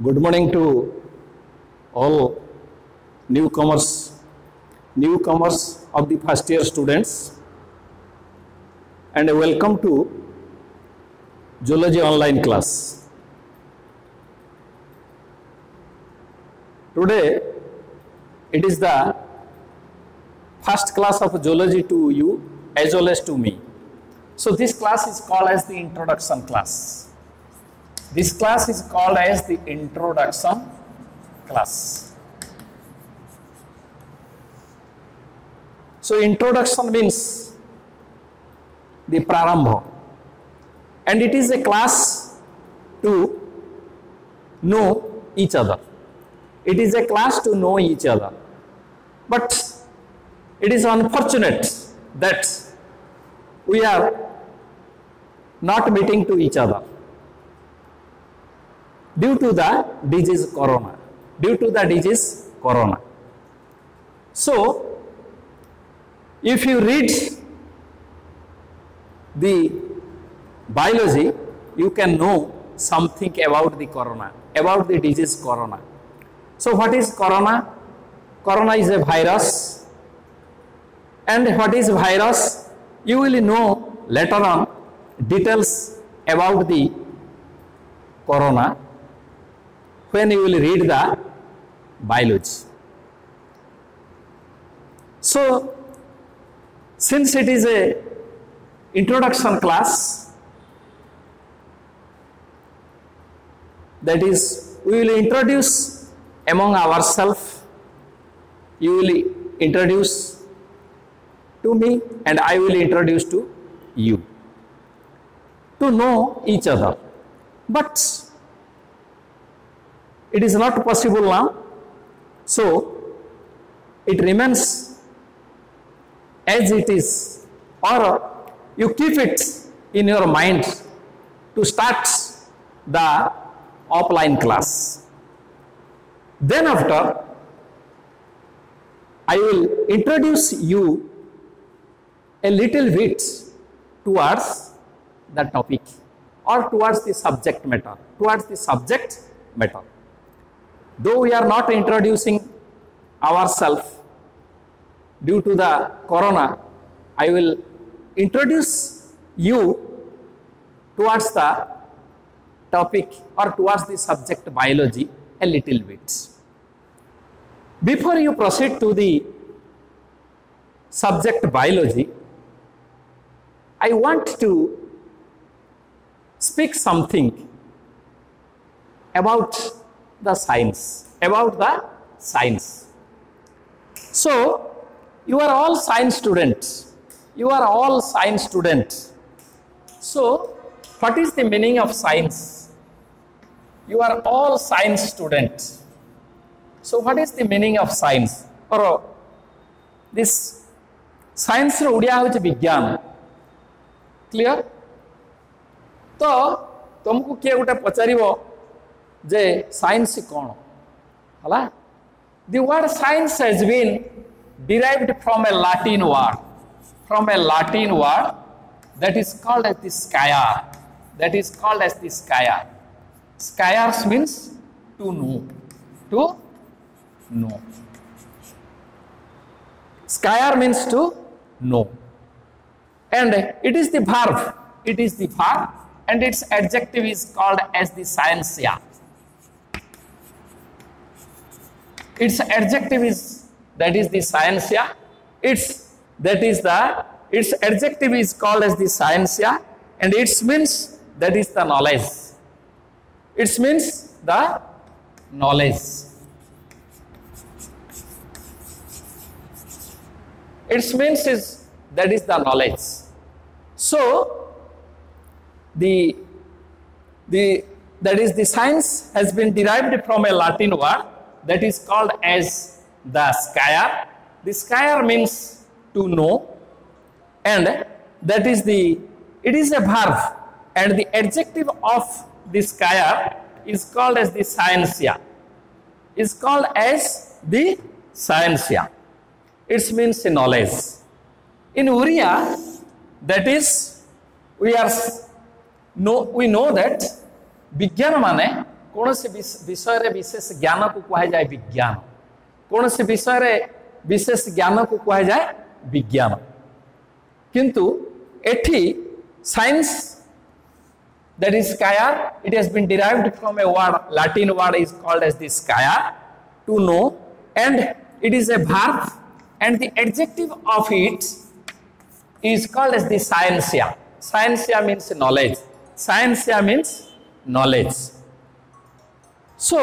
Good morning to all newcomers of the first year students, and welcome to Zoology online class. Today it is the first class of zoology to you as well as to me. So this class is called as the introduction class. This class is called as the introduction class. So introduction means the prarambha, and it is a class to know each other. It is a class to know each other. But it is unfortunate that we are not meeting to each other due to the disease corona. So, if you read the biology, you can know something about the corona, about the disease corona. So, what is corona? Corona is a virus. And what is virus? You will know later on details about the corona when you will read the biology. So, since it is a introduction class, that is, we will introduce among ourselves. You will introduce to me and I will introduce to you, to know each other. But it is not possible now, so it remains as it is, or you keep it in your mind to start the offline class. Then after, I will introduce you a little bit towards the topic or towards the subject matter, Though we are not introducing ourselves due to the corona, I will introduce you towards the topic or towards the subject biology a little bit. Before you proceed to the subject biology, I want to speak something about the science, So, you are all science students. So, what is the meaning of science? You are all science students. So, what is the meaning of science? Or this science ro odia hoche vigyan. Clear? तो तुमको किए गोटे पचारिबो जे science कौन हला the word science has been derived from a Latin word that is called as the sciar. Sciar means to know. Sciar means to know, and it is the verb, and its adjective is called as the scientia. Its adjective is the scientia. Its adjective is called as the scientia, and its means that is the knowledge. Its means the knowledge. Its means is that is the knowledge. So the science has been derived from a Latin word that is called as the sciar. The sciar means to know, and it is a verb, and the adjective of the sciar is called as the scientia. It means knowledge. In Oriya, that is, we know that विज्ञान माने कौन से विषय रे विशेष ज्ञान को कहा जाए विज्ञान कौन से विषय रे विशेष ज्ञान को कहा जाए विज्ञान किंतु एठी science that is skya it has been derived from a word Latin word is called as the skya to know and it is a verb and the adjective of it is called as the scientia. Scientia means knowledge. Scientia means knowledge. So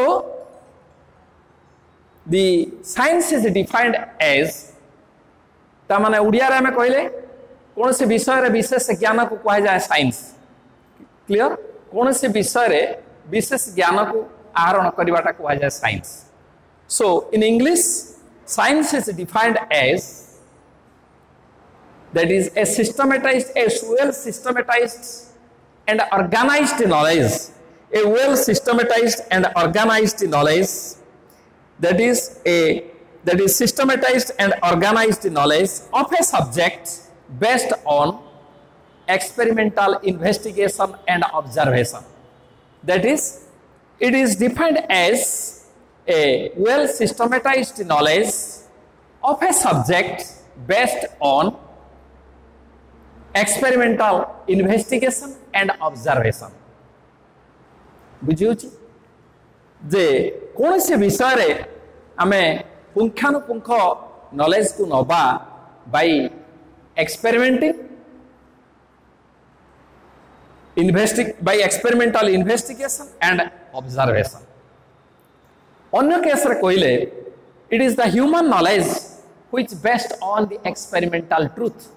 the science is defined as तामाने उड़िया रे में कहले कौन से विषय रे विशेष ज्ञान को कहा जाए साइंस क्लियर कौन से विषय रे विशेष ज्ञान को आहरण करवाटा कहा जाए science. So in English science is defined as that is a systematized, a well systematized and organized knowledge, a well systematized and organized knowledge that is systematized and organized knowledge of a subject based on experimental investigation and observation. That is, it is defined as a well systematized knowledge of a subject based on experimental investigation and observation. बुझी जे कौन से विषय रे आमे पुंखानुपुंख knowledge को नबा by experimenting by experimental investigation and observation. अन्य case रे कहले it is the human knowledge which based on the experimental truth.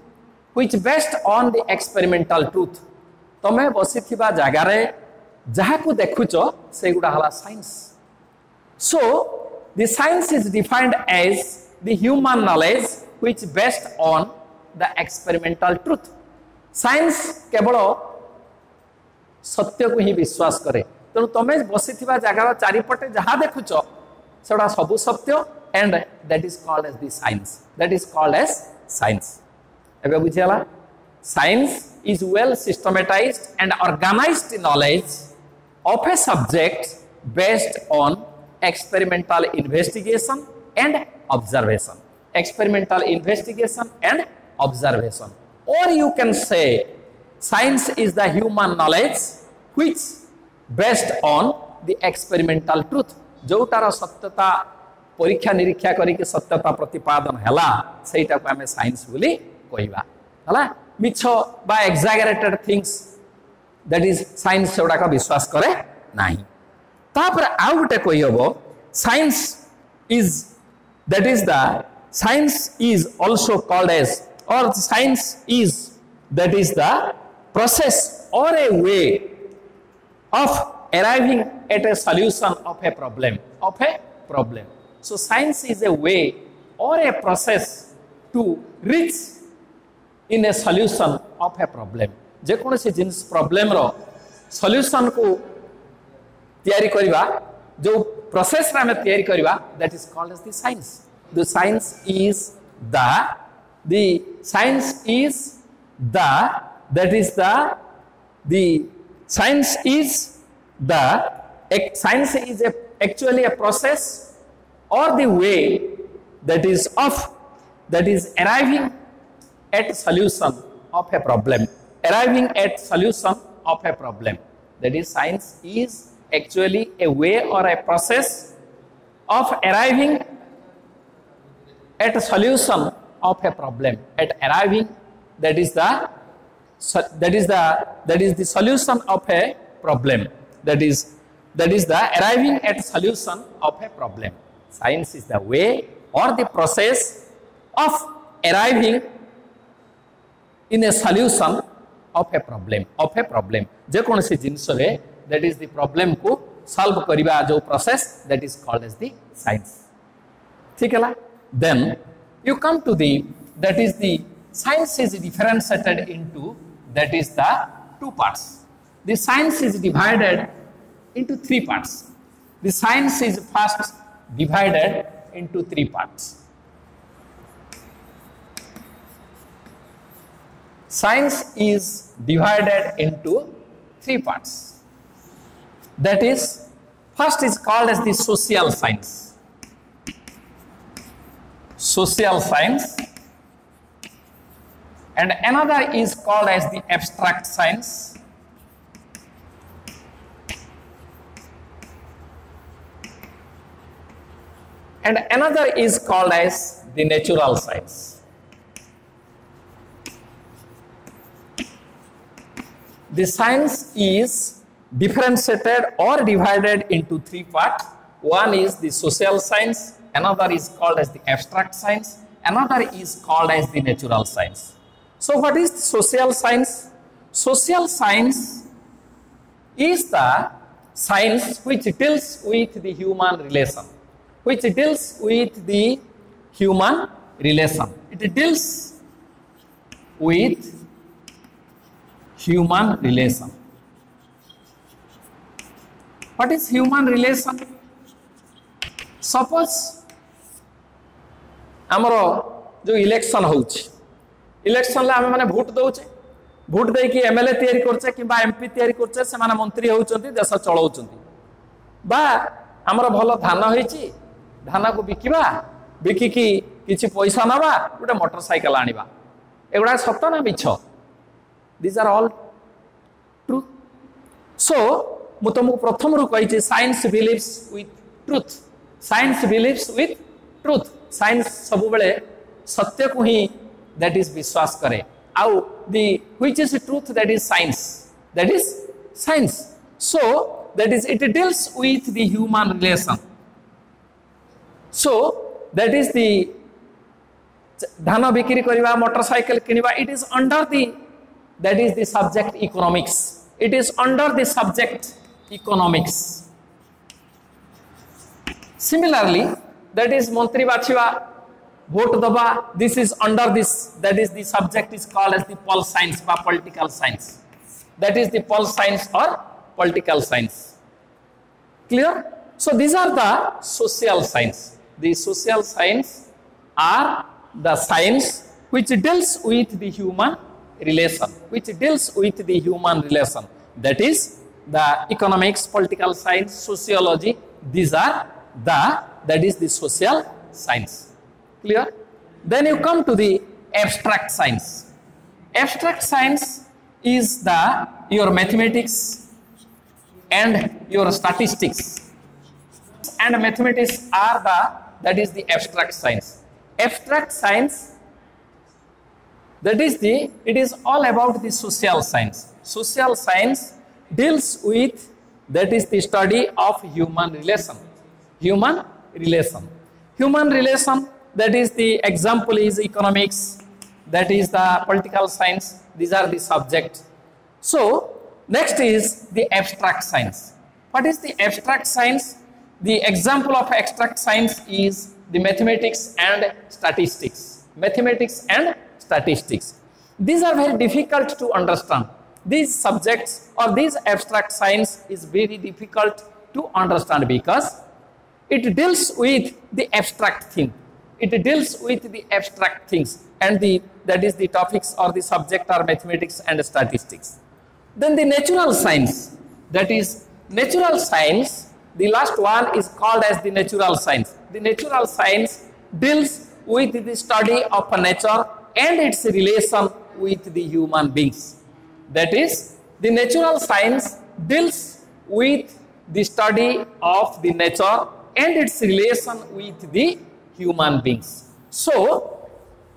Which based on the experimental truth. तमे बसी थिबा जागा रे जहा को देखुचो से गुडा हला science. So the science is defined as the human knowledge which based on the experimental truth. Science केवल सत्य को ही विश्वास करे तेणु तमे बसी थिबा जागार चारिपटे जहा देखुचो सेडा सबु सत्य and that is called as the science. That is called as science. एबे बुझियाला science is well systematised and organised knowledge of a subject based on experimental investigation and observation. Experimental investigation and observation. Or you can say science is the human knowledge which based on the experimental truth. जोटार सत्यता परीक्षा निरीक्षा करिके सत्यता प्रतिपादन हला सेटा को हमें science बोली कहबा हला. मिछ बा exaggerated things that is science सेडा का विश्वास करे नाही. तापर आ गुटे कहबो science is that is the science is also called as or science is that is the process or a way of arriving at a solution of a problem. So science is a way or a process to reach in a solution of a problem. जे कौन सी जिन्स problem रो solution को तैयारी करबा जो process रा में तैयारी करबा that is called as the science. The science is that is actually a process or the way that is arriving at solution of a problem. That is, science is actually a way or a process of arriving at a solution of a problem. That is the solution of a problem. That is the arriving at solution of a problem. Science is the way or the process of arriving in a solution of a problem. जे कौन सी जिनस रे that is the problem को solve करिबा जो process that is called as the science. ठीक है ला. Then you come to that is the science is differentiated into that is the two parts. The science is divided into three parts. The science is first divided into three parts. Science is divided into three parts. That is, First is called as the social science. Social science. And another is called as the abstract science. And another is called as the natural science. The science is differentiated or divided into three parts. One is the social science, another is called as the abstract science, another is called as the natural science. So what is social science? Social science is the science which deals with the human relation. Which deals with the human relation. It deals with human relation. What is human relation? Suppose आमर जो election होउछि election ले आमे माने vote दउछे vote दे कि MLA तयारी करछे किबा MP तयारी करछे से माने मंत्री होउछंती देश चलाउछंती बा आमर भलो धान होइछि धान को बिकिबा बिकी कि किछि पैसा नबा गोटे मोटरसाइकल आनिबा एगुडा सत्य ना मिछ this are all true so मु तुमको प्रथम रु कहिछि science believes with truth science believes with truth science सब बेले सत्य को ही दैट इज विश्वास करे आउ दी which is truth that is science so that is it deals with the human relation so that is the धान बिक्री करवा मोटरसाइकिल किनिबा it is under the that is the subject economics it is under the subject economics. Similarly, that is mantri bachiba vote daba this is under this that is the subject is called as the pol science or political science. That is the pol science or political science. Clear? So these are the social science. The social science are the science which deals with the human relation, which deals with the human relation. That is the economics, political science, sociology. These are that is the social science. Clear? Then you come to the abstract science. Abstract science is your mathematics and your statistics. And mathematics are that is the abstract science. Abstract science, that is it is all about the social science. Social science deals with that is the study of human relation. Human relation. Human relation, that is the example is economics, that is the political science. These are the subject. So next is the abstract science. What is the abstract science? The example of abstract science is the mathematics and statistics. Mathematics and statistics. These are very difficult to understand. These subjects or these abstract science is very difficult to understand because it deals with the abstract thing. It deals with the abstract things and that is the topics or the subject are mathematics and statistics. Then the natural science, that is natural science, the last one is called as the natural science. The natural science deals with the study of nature and its relation with the human beings. That is, the natural science deals with the study of the nature and its relation with the human beings. So,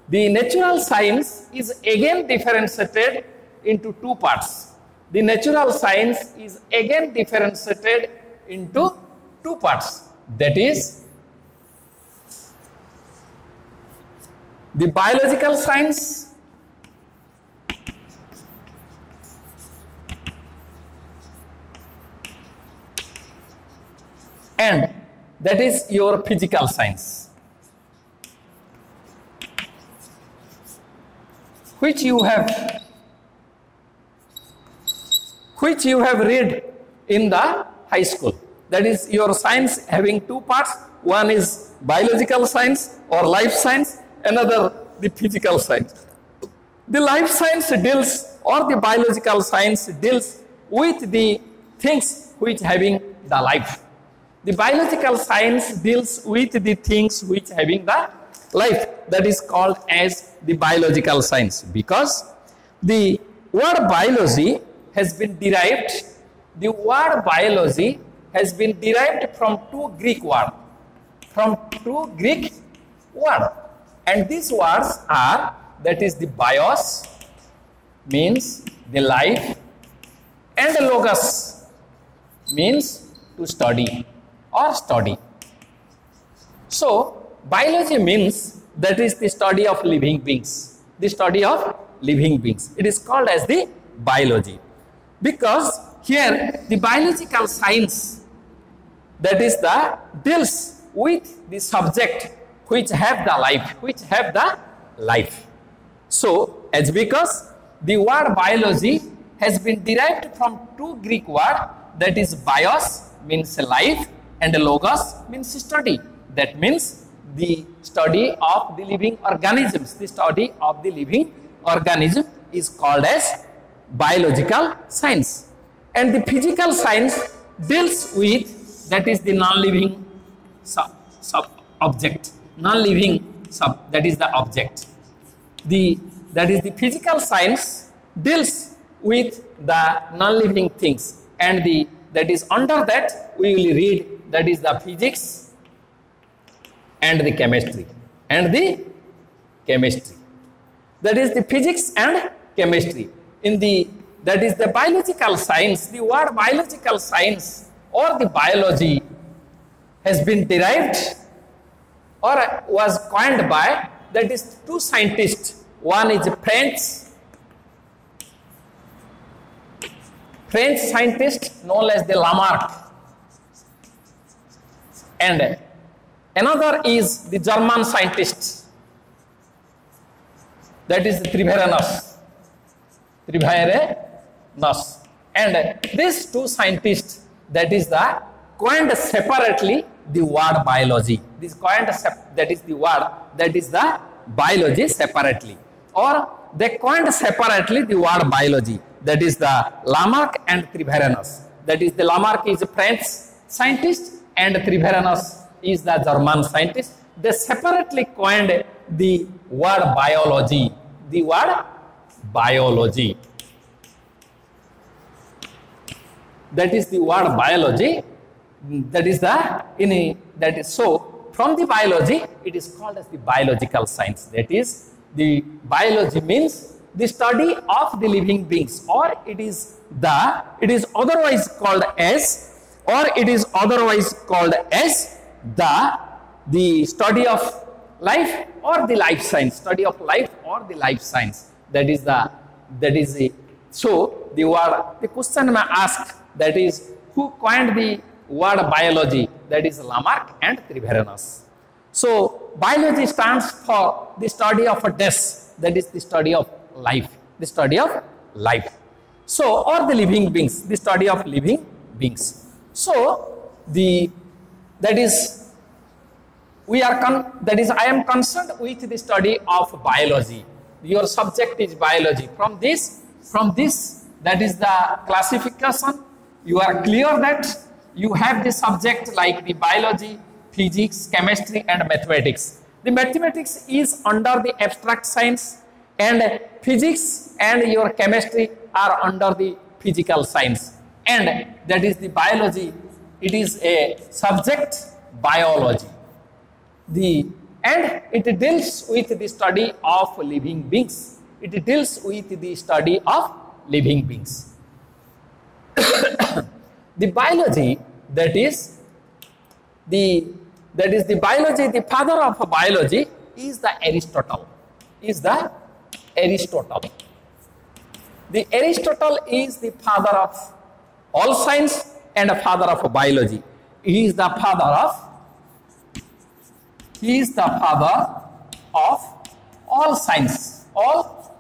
the natural science is again differentiated into two parts. The natural science is again differentiated into two parts. That is, the biological science and that is your physical science, which you have read in the high school. That is your science having two parts. One is biological science or life science, another the physical science. The life science deals or the biological science deals with the things which having the life. The biological science deals with the things which having the life. That is called as the biological science, because the word biology has been derived. The word biology has been derived from two Greek words. And these words are, that is the bios, means the life, and logos, means to study or study. So biology means that is the study of living beings. The study of living beings. It is called as the biology. Because here the biological science, that is the deals with the subject which have the life. So as because the word biology has been derived from two Greek words, that is bios, means life, and logos, means study. That means the study of the living organisms. The study of the living organism is called as biological science. And the physical science deals with, that is the non-living object. Non-living that is the object. That is the physical science deals with the non-living things, and that is under that we will read, that is the physics and the chemistry. That is the physics and chemistry. That is the biological science. The word biological science or the biology has been derived or was coined by, that is two scientists. One is French scientist known as the Lamarck, and another is the German scientist, that is Treviranus. And these two scientists, that is the coined separately the word biology. This coined that is the word, that is the biology separately, or they coined separately the word biology. That is the Lamarck and Treviranus. That is the Lamarck is a French scientist and Treviranus is the German scientist. They separately coined the word biology. The word biology. That is the word biology. That is so from the biology it is called as the biological science. That is the biology means the study of the living beings, or it is otherwise called as the study of life or the life science. Study of life or the life science. So the question may ask, that is who coined the word biology? That is Lamarck and Treviranus. So biology stands for the study of a death, that is the study of life, So, or the living beings, the study of living beings. So I am concerned with the study of biology. Your subject is biology. From this, that is the classification. You are clear that you have the subject like the biology, physics, chemistry, and mathematics. The mathematics is under the abstract science, and physics and your chemistry are under the physical science. And that is the biology. It is a subject biology. And it deals with the study of living beings. It deals with the study of living beings. The biology, that is the biology, the father of biology is the Aristotle. The Aristotle is the father of all science and a father of biology. He is the father of all science. All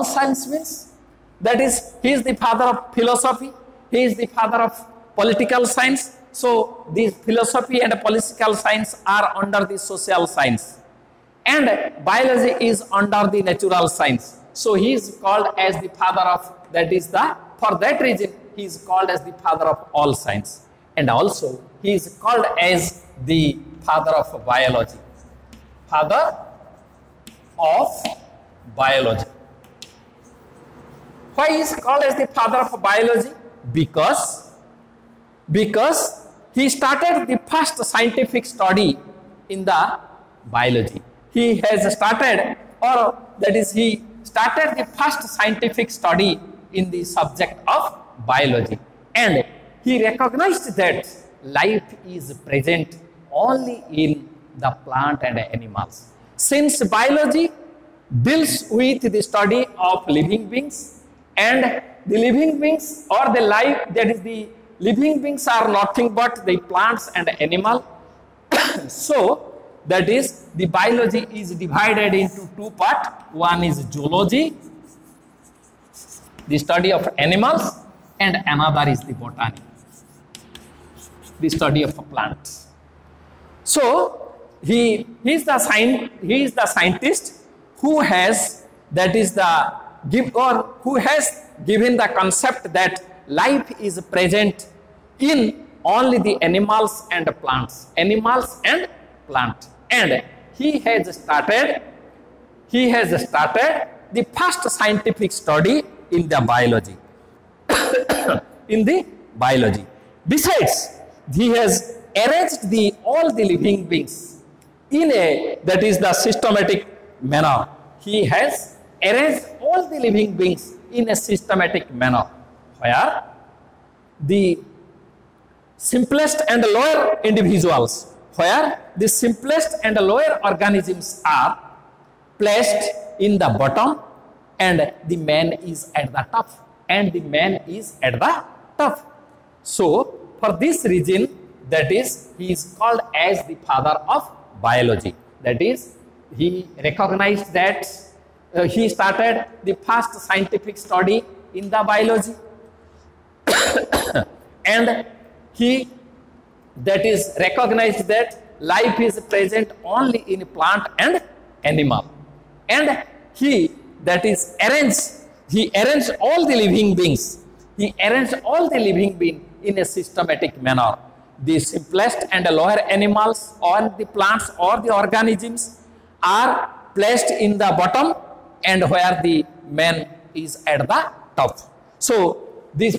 science means, that is, he is the father of philosophy. He is the father of political science. So these philosophy and political science are under the social science, and biology is under the natural science. So he is called as the father of, that is for that reason he is called as the father of all science. And also, he is called as the father of biology. Father of biology. Why is he called as the father of biology? Because he started the first scientific study in the biology. He has started, or that is, he started the first scientific study in the subject of biology. And he recognized that life is present only in the plant and animals. Since biology deals with the study of living beings, and the living beings or the life, that is, the living beings are nothing but the plants and animal. So that is, the biology is divided into two parts. One is zoology, the study of animals, and another is the botany, the study of plants. So he is the scientist who has, that is the who has given the concept that life is present in only the animals and plants, and he has started the first scientific study in the biology. Besides, he has arranged all the living beings in a, that is the systematic manner. He has arranged all the living beings in a systematic manner, where the simplest and lower individuals, where the simplest and lower organisms are placed in the bottom, and the man is at the top, So for this reason, that is, he is called as the father of biology. That is, he recognized that he started the first scientific study in the biology, and he, that is, recognized that life is present only in plant and animal, and he, that is, arranged all the living beings. He arranged all the living beings in a systematic manner. The simplest and lower animals, or the plants or the organisms, are placed in the bottom, and where the man is at the top. So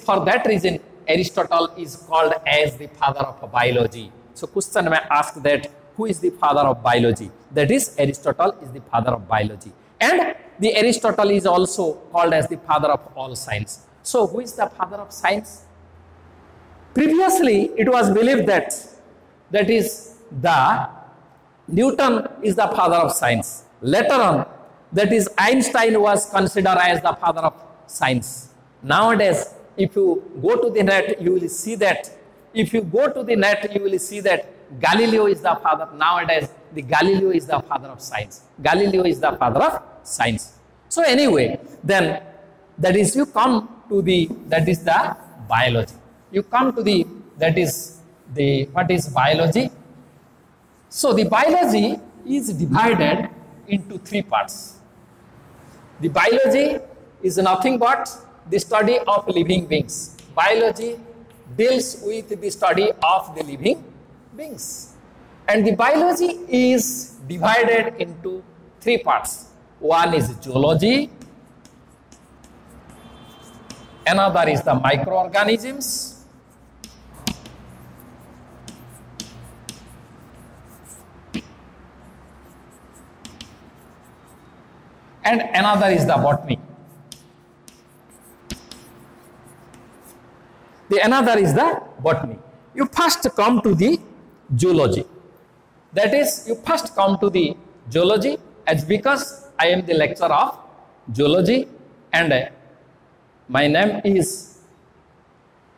for that reason, Aristotle is called as the father of biology. So question may ask that who is the father of biology? That is, Aristotle is the father of biology, and the Aristotle is also called as the father of all science. So who is the father of science? Previously, it was believed that is the Newton is the father of science. Later on, that is, Einstein was considered as the father of science. Nowadays, if you go to the net, you will see that. Galileo is the father. Nowadays, the Galileo is the father of science. So anyway, then that is, you come to the, that is the biology. You come to the, that is the, what is biology? So the biology is divided into three parts. The biology is nothing but the study of living beings. Biology deals with the study of the living beings. And the biology is divided into three parts. One is zoology, another is the microorganisms, and another is the botany. You first come to the zoology. That is, you first come to the zoology, as because I am the lecturer of zoology, and my name is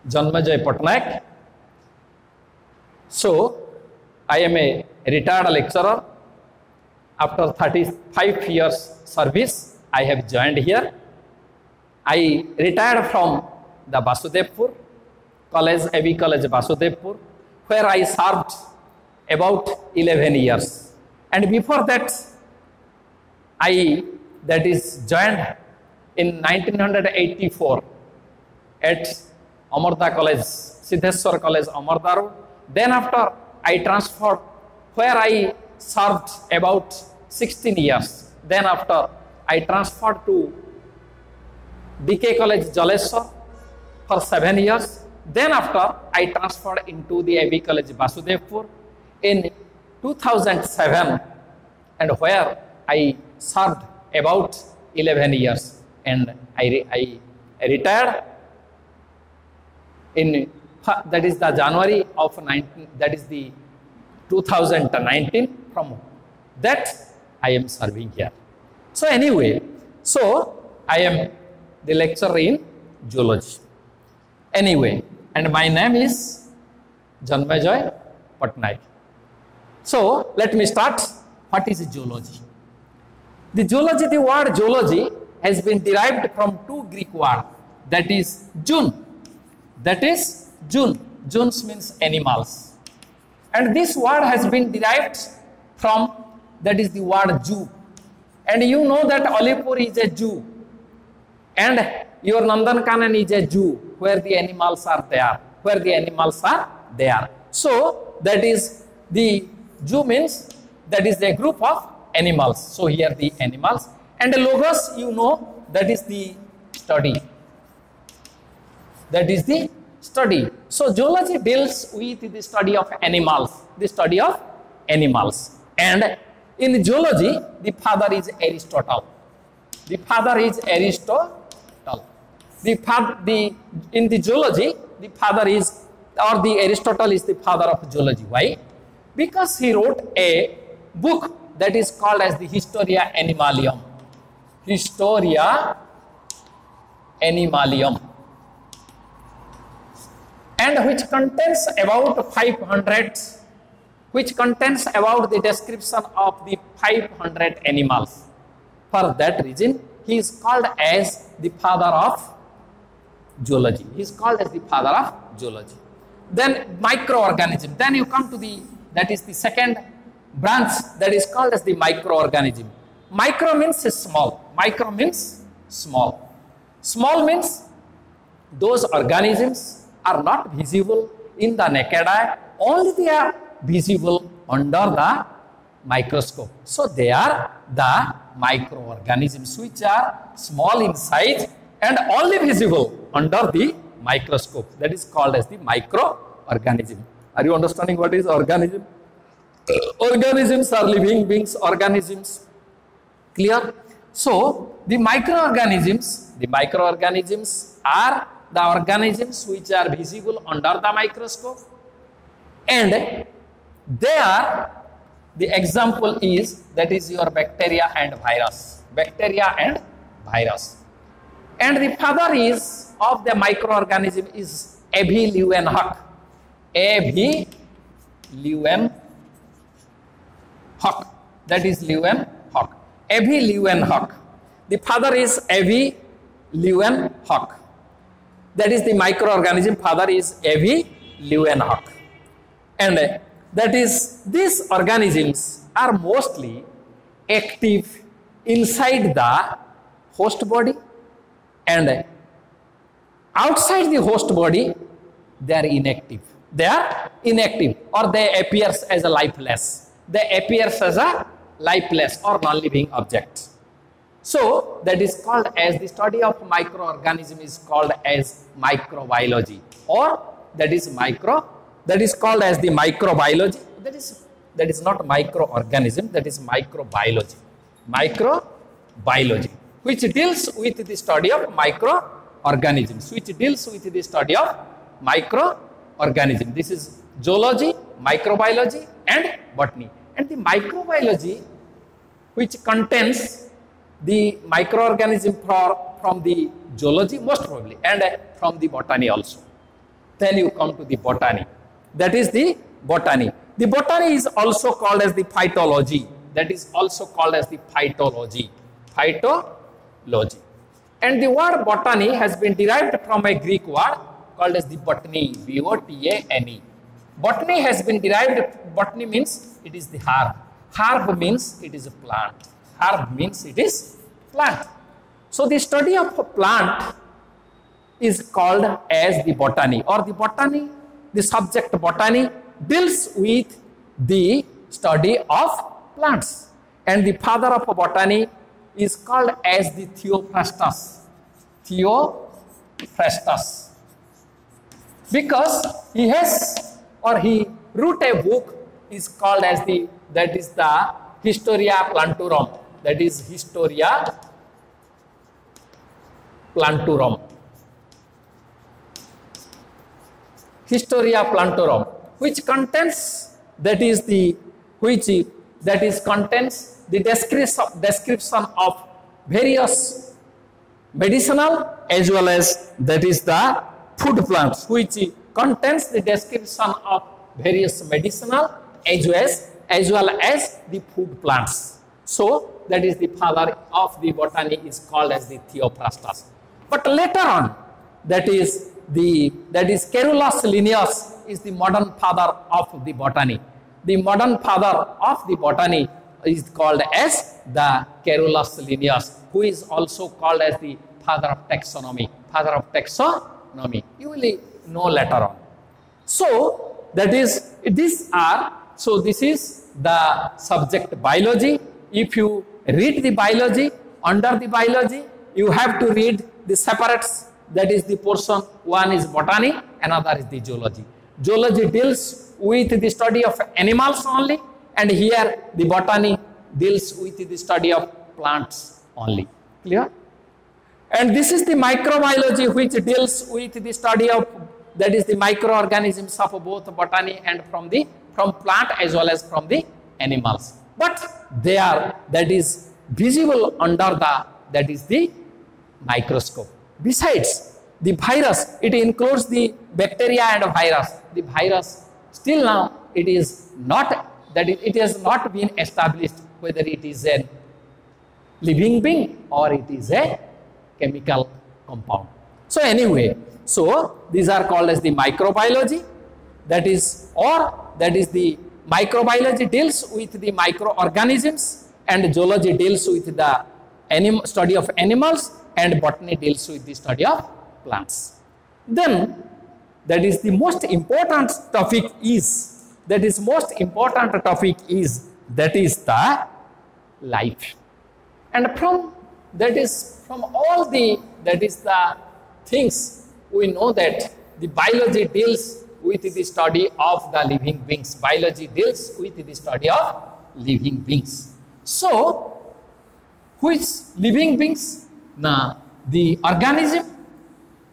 Janmajay Patnaik. So I am a retired lecturer. After 35 years service, I have joined here. I retired from the Basudevpur College, AB College Basudevpur, where I served about 11 years. And before that, I, that is, joined in 1984 at Amarda College, Siddheswar College, Amarda Road. Then after I transferred where I served about 16 years. Then after I transferred to DK College, Jaleshwar for 7 years. Then after I transferred into the AB College, Basudevpur in 2007, and where I served about 11 years, and I retired in that is the January of 2019. From that I am serving here. So anyway, so I am the lecturer in zoology. Anyway, and my name is Janmejoy Patnaik. So let me start. What is zoology? The word zoology has been derived from two Greek words, that is zoon. That is zoon. Zoons means animals. And this word has been derived from, that is the word zoo. And you know that Alipur is a zoo. And your Nandankanan is a zoo where the animals are there. So that is the zoo means that is the group of animals. So here the animals. And the logos, you know, that is the study. That is the study. So zoology deals with the study of animals. The study of animals. And in zoology, the father is Aristotle. The father is Aristotle. In the zoology, the father is, or the Aristotle is the father of zoology. Why? Because he wrote a book that is called as the Historia Animalium. Historia Animalium. And which contains about the description of the 500 animals. For that reason, he is called as the father of zoology. He is called as the father of zoology. Then microorganism. Then you come to that is the second branch, that is called as the microorganism. Micro means small. Micro means small. Small means those organisms are not visible in the naked eye, only they are visible under the microscope. So they are the microorganisms which are small in size and only visible under the microscope. That is called as the microorganism. Are you understanding what is organism? Organisms are living beings, organisms. Clear? So the microorganisms are the organisms which are visible under the microscope, and they are, the example is, that is your bacteria and virus. Bacteria and virus. And the father is of the microorganism is Avi Leeuwenhoek. Avi Leeuwenhoek. That is Leeuwenhoek. Avi Leeuwenhoek. The father is Avi Leeuwenhoek. That is the microorganism father is Avi Leeuwenhoek. And that is, these organisms are mostly active inside the host body, and outside the host body they are inactive. They are inactive, or they appear as a lifeless. They appear as a lifeless or non-living object. So that is called as, the study of microorganism is called as microbiology, or that is called as the microbiology. That is not microorganism, that is microbiology. Microbiology, which deals with the study of microorganisms, This is zoology, microbiology and botany. And the microbiology, which contains the microorganism from the zoology most probably, and from the botany also. Then you come to the botany. That is the botany. The botany is also called as the phytology. Phytology. And the word botany has been derived from a Greek word called as the botany. B-O-T-A-N-E. Botany has been derived. Botany means it is the herb. Herb means it is a plant. So the study of a plant is called as the botany, or the botany, the subject botany deals with the study of plants, and the father of botany is called as the Theophrastus. Theophrastus, because he has, or he wrote a book is called as the, that is the Historia Plantarum, that is Historia Plantarum. Historia Plantarum, which contains, that is the, which that is contains the description of various medicinal as well as that is the food plants, which contains the description of various medicinal as well as the food plants. So that is the father of the botany is called as the Theophrastus. But later on, that is Carolus Linnaeus is the modern father of the botany. The modern father of the botany is called as the Carolus Linnaeus, who is also called as the father of taxonomy. Father of taxonomy. You will know later on. So that is, these are, so this is the subject biology. If you read the biology, under the biology, you have to read the separates, that is the portion, one is botany, another is the zoology. Zoology deals with the study of animals only, and here the botany deals with the study of plants only. Clear? And this is the microbiology, which deals with the study of, that is the microorganisms of both botany and from plant as well as from the animals. But they are, that is visible under the, that is the microscope. Besides the virus, it includes the bacteria and virus. The virus, still now it is not, that it has not been established whether it is a living being or it is a chemical compound. So anyway, so these are called as the microbiology, that is, or that is the microbiology deals with the microorganisms, and zoology deals with the study of animals, and botany deals with the study of plants. Then that is the most important topic is, that is most important topic is, that is the life. And from, that is from all the, that is the things, we know that the biology deals with the study of the living beings. Biology deals with the study of living beings. So, which living beings? Now, the organism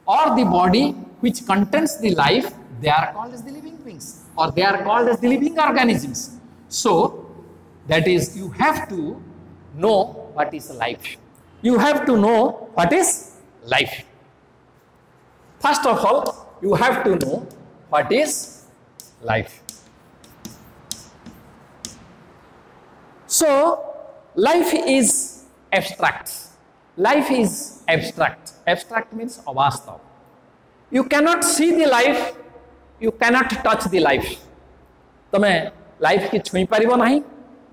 or the body which contains the life, they are called as the living beings, or they are called as the living organisms. So, that is, you have to know what is life. You have to know what is life. First of all, you have to know what is life. So, life is abstract. Life is abstract. Abstract means avastav. You cannot see the life, you cannot touch the life. तमें life की छुई परिबो नहीं,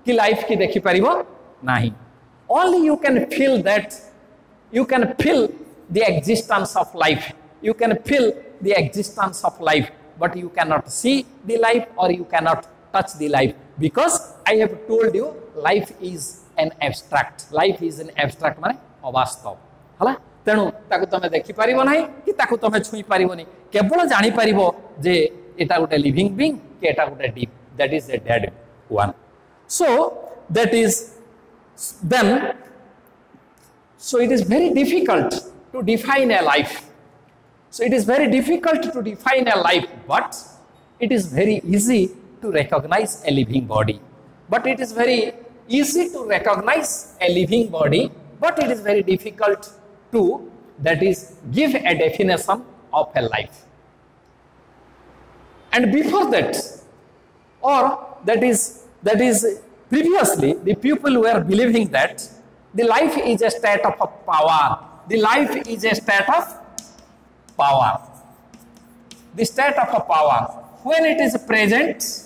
कि life की देखी परिबो नहीं. Only you can feel that, you can feel the existence of life. You can feel the existence of life, but you cannot see the life or you cannot touch the life, because I have told you life is an abstract. Life is an abstract माने अवास्तव. हला तेणु ताकु तमे देखि परिबो नाही कि ताकु तमे छुई परिबो नहीं, केवल जानि परिबो जे एटा गोटे लिविंग बीइंग कि एटा गोटे deep, that is a dead one. So that is, then, so it is very difficult to define a life. So it is very difficult to define a life, but it is very easy to recognize a living body. But it is very easy to recognize a living body, but it is very difficult to, that is, give a definition of a life. And before that, or that is previously, the people were believing that the life is a state of power. The life is a state of power. The state of power. When it is present,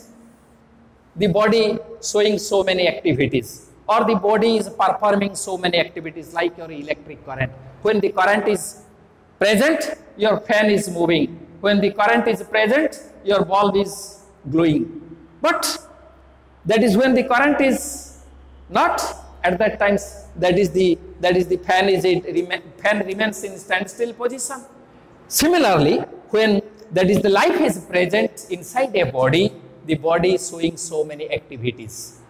the body showing so many activities, or the body is performing so many activities like your electric current. When the current is present, your fan is moving. When the current is present, your bulb is glowing. But that is when the current is not, at that time that is the fan remains in standstill position. Similarly, when that is the life is present inside a body, the body is showing so many activities.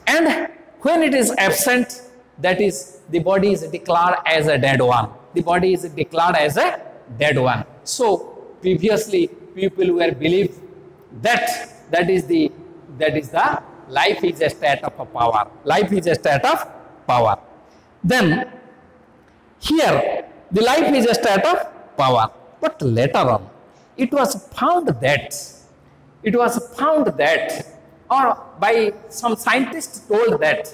And when it is absent, that is the body is declared as a dead one. The body is declared as a dead one. So previously people were believed that is the life is a state of power. Life is a state of power. Then here the life is a state of power. But later on it was found that or by some scientists told that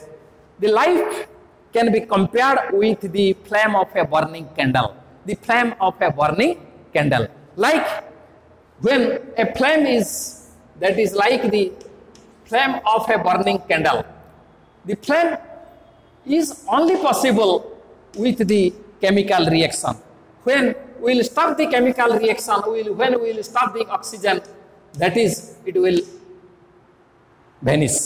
the life can be compared with the flame of a burning candle. The flame of a burning candle. Like when a flame is, that is like the flame of a burning candle. The flame is only possible with the chemical reaction. When we will stop the chemical reaction, when we will stop the oxygen, that is, it will vanish.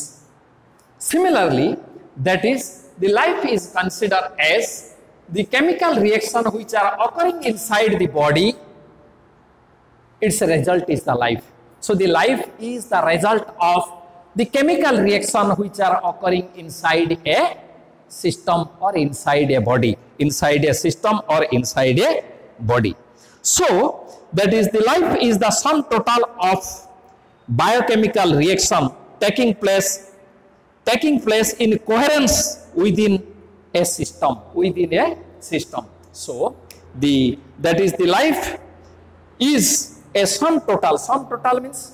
Similarly, that is, the life is considered as the chemical reaction which are occurring inside the body. Its result is the life. So the life is the result of the chemical reaction which are occurring inside a system or inside a body, inside a system or inside a body. So that is, the life is the sum total of biochemical reaction taking place in coherence within a system, So that is, the life is a sum total. Sum total means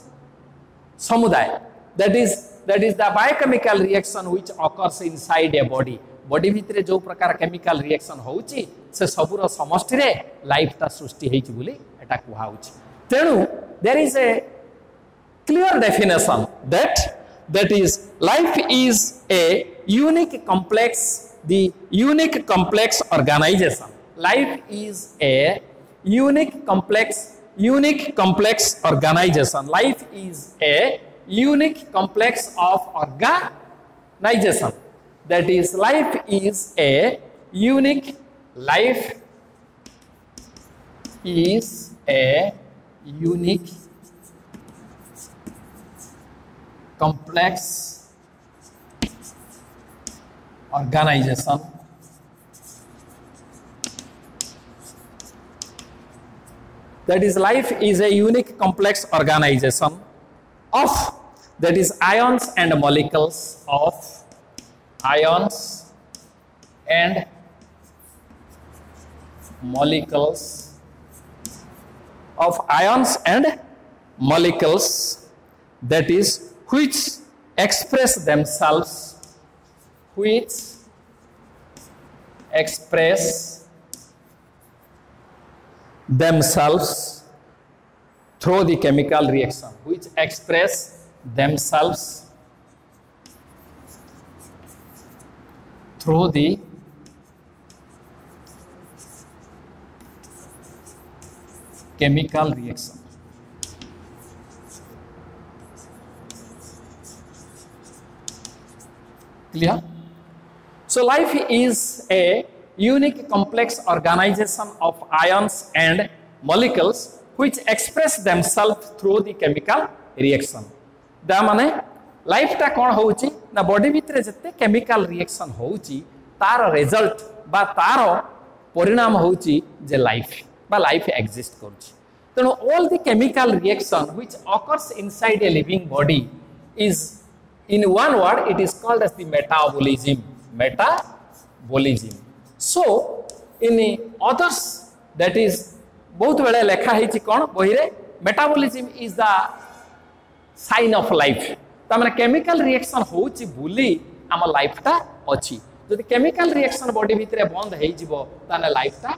samudaya. That is the biochemical reaction which occurs inside a body. Body भितरे जो प्रकार chemical reaction होउची से सबुर समष्टि रे life ता सृष्टि हेछि बोली एटा कुहाउची. तेनु there is a clear definition that is, life is a unique complex organization. Life is a unique complex organization. Life is a unique complex of organization. That is, life is a unique complex organization that is, life is a unique complex organization of, that is, ions and molecules of that is, which express themselves through the chemical reaction, through the chemical reaction. Clear? So life is a unique complex organization of ions and molecules which express themselves through the chemical reaction. दा माने life टा कोन होउची ना body भितरे जते chemical reaction होउची तार result बा तार परिणाम होउची जे लाइफ बा लाइफ एग्जिस्ट करची. तेनो all the chemical reaction which occurs inside a living body is in one word it is called as the metabolism. So in others, that is, बहुत बेले लेखा है कौन बही रे, metabolism is the sign of life. तमाने chemical reaction होउची बुली आम लाइफ टा अछि. जदि केमिकल रिएक्शन बॉडी भितरे बंद हेइ जिवो ताने लाइफ टा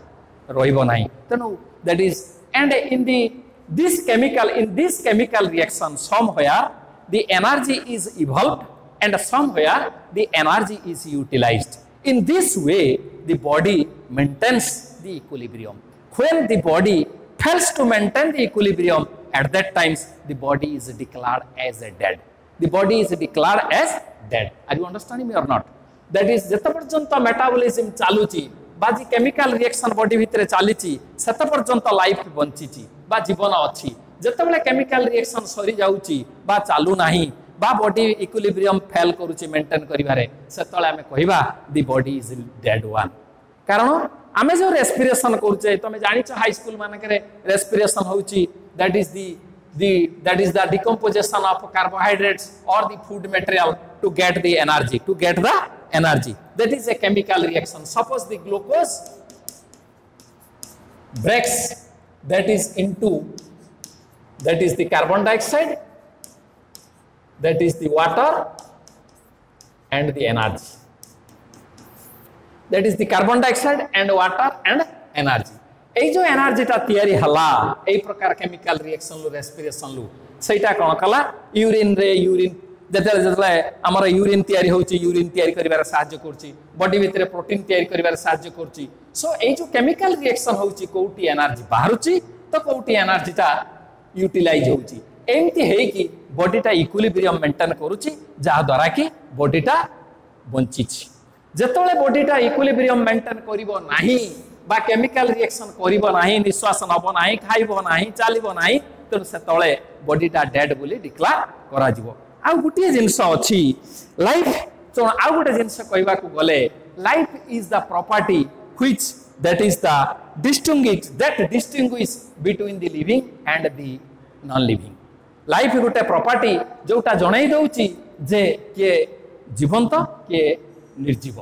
रहिबो नाही. तनो that is, and in this chemical reaction somewhere the energy is evolved and somewhere the energy is utilized. In this way the body maintains the equilibrium. when the body fails to maintain the equilibrium, at that times the body is declared as a dead. The body is declared as dead. Are you understanding me or not? That is, jeta parjanta metabolism chaluchi ba ji chemical reaction body bhitere chalichi seta parjanta life banchichi ba jibona achi. Jetebele chemical reaction sari jauchi ba chalu nahi ba body equilibrium fail करूची maintain करिवारे सेतले आमे कहिबा the body is dead one. कारण आमे जो respiration करूचे तमे जानिछ high school मानकरे respiration होउची that is the decomposition of carbohydrates or the food material to get the energy, that is a chemical reaction. Suppose the glucose breaks that is the carbon dioxide, that is the water and the energy, that is the carbon dioxide and water and energy. এই जो एनर्जीटा तैयारी हला এই प्रकार chemical reaction लो respiration लो सेटा कोन कला urine रे urine जतले हमर यूरिन तैयारी होची यूरिन तैयारी करिवार सहाय्य करची बॉडी भितरे प्रोटीन तैयारी करिवार सहाय्य करची. सो এই जो केमिकल रिएक्शन होची कोउटी एनर्जी बाहरुची तो कोउटी एनर्जीटा यूटिलाइज होची एमती हे कि बॉडीटा इक्विलिब्रियम मेंटेन करूची जा द्वारा कि बॉडीटा बंचीची. जतले बॉडीटा इक्विलिब्रियम मेंटेन करिवो नाही बा केमिकल रिएक्शन करिवो नाही निश्वास नबो नाही खाइबो नाही चालिबो नाही तो सेतळे बॉडीटा डेड बोली डिक्लेयर करा जिवो. आ गुटी जिंस अछि लाइफ तो आ गुटे जिंस कहबा को गले life is the property which that is the distinguish between the living and the non living. Life Gute property जोटा जणै दउची जे के जीवंत के निर्जीव.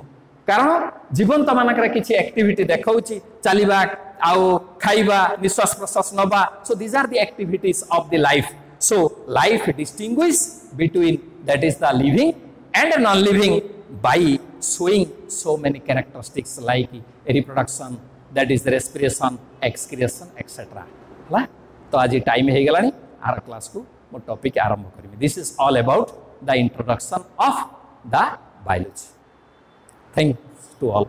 कारण जीवंत मानकर किसी एक्टिविटी देखाउची चलिबा आउ खाइबा निश्वास प्रश्वास नबा. So these are the activities of the life. So life distinguish between that is the living and non living by showing so many characteristics like reproduction, that is respiration, excretion etcetera. हला तो आज time हे गलानी आर class को मो topic आरंभ करबी. This is all about the introduction of the biology. Thanks to all.